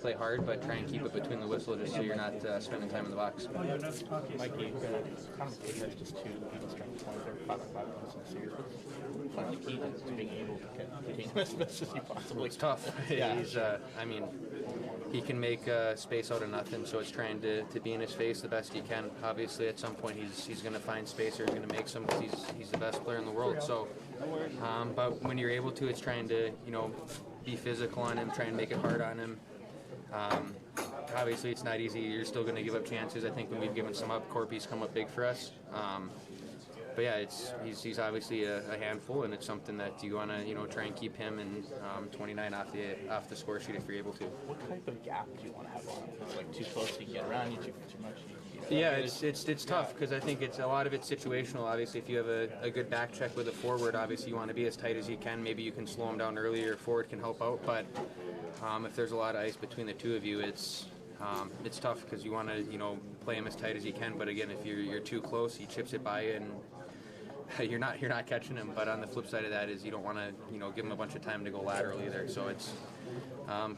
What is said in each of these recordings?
Play hard, but try and keep it between the whistle just so you're not spending time in the box. Mikey, Connor has just 2 strength points or 5 points in the series. What's the key to being able to contain him as best as he possibly? It's tough. Yeah. He's, he can make space out of nothing, so it's trying to be in his face the best he can. Obviously, at some point, he's going to find space or he's going to make some because he's the best player in the world. So, but when you're able to, it's trying to be physical on him, try and make it hard on him. Obviously, it's not easy. You're still going to give up chances. I think when we've given some up, Corpy's come up big for us. But yeah, he's obviously a handful, and it's something that you want to try and keep him in 29 off the score sheet if you're able to. What type of gap do you want to have on him? It's like too close, you can get around you, too much. Yeah, it's tough because I think a lot of it's situational. Obviously, if you have a good back check with a forward, obviously you want to be as tight as you can. Maybe you can slow him down early, or forward can help out. But if there's a lot of ice between the two of you, it's tough because you want to play him as tight as you can. But again, if you're too close, he chips it by you and you're not catching him. But on the flip side of that is you don't want to give him a bunch of time to go lateral either. So it's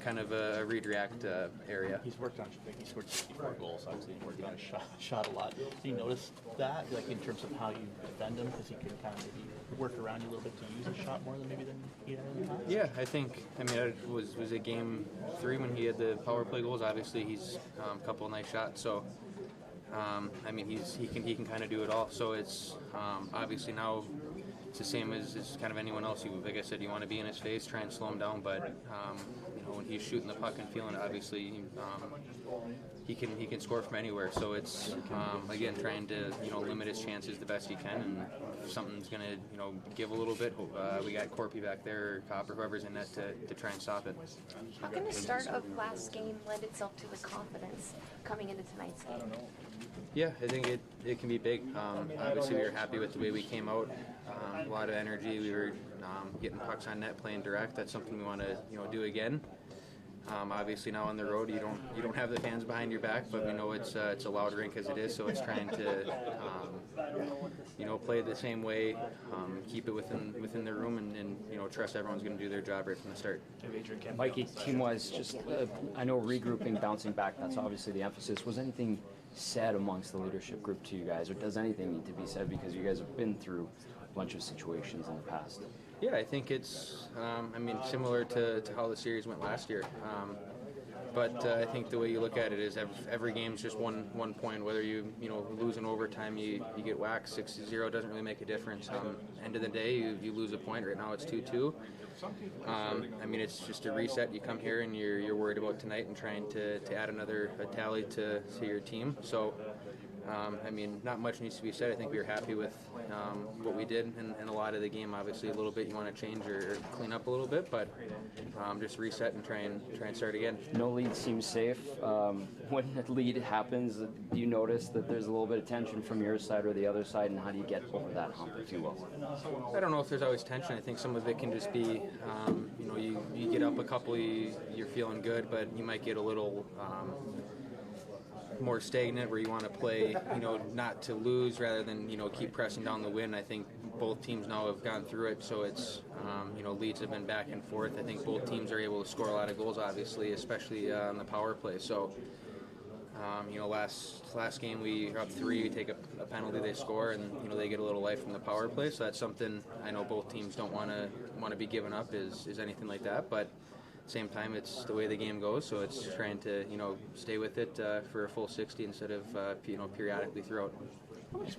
kind of a redirect area. He's worked on. He scored 64 goals. Obviously, he's working on his shot a lot. Do you notice that, like in terms of how you defend him, because he can kind of maybe work around you a little bit to use his shot more than he had in the past? Yeah, I think. It was it game 3 when he had the power play goals. Obviously, he's a couple of nice shots. So. He can kind of do it all. So it's obviously now it's the same as kind of anyone else. Like I said, you want to be in his face, try and slow him down. But when he's shooting the puck and feeling it, obviously he can score from anywhere. So it's again trying to limit his chances the best he can. And if something's gonna give a little bit, we got Corpy back there, or Cop, or whoever's in net to try and stop it. How can the start of last game lend itself to the confidence coming into tonight's game? Yeah, I think it can be big. Obviously, we were happy with the way we came out. A lot of energy. We were getting pucks on net, playing direct. That's something we want to do again. Obviously, now on the road, you don't have the fans behind your back, but we know it's a loud rink as it is. So it's trying to play the same way, keep it within the room, and trust everyone's going to do their job right from the start. Mikey, team-wise, just I know regrouping, bouncing back. That's obviously the emphasis. Was anything said amongst the leadership group to you guys, or does anything need to be said because you guys have been through a bunch of situations in the past? Yeah, I think it's similar to how the series went last year. But I think the way you look at it is every game's just one point. Whether you lose in overtime, you get whacked 6-0, doesn't really make a difference. End of the day, you lose a point. Right now it's 2-2. It's just a reset. You come here and you're worried about tonight and trying to add a tally to your team. So. Not much needs to be said. I think we were happy with what we did in a lot of the game. Obviously, a little bit you want to change or clean up a little bit, but just reset and try and start again. No lead seems safe. When the lead happens, do you notice that there's a little bit of tension from your side or the other side, and how do you get over that hump, if you will? I don't know if there's always tension. I think some of it can just be, you get up a couple, you're feeling good, but you might get a little more stagnant where you want to play, not to lose rather than, keep pressing down the win. I think both teams now have gone through it, so it's, leads have been back and forth. I think both teams are able to score a lot of goals, obviously, especially on the power play. So, last game we are up 3, we take a penalty, they score, and, they get a little life from the power play. So that's something I know both teams don't want to be giving up is anything like that, but same time, it's the way the game goes, so it's trying to stay with it for a full 60 instead of periodically throughout.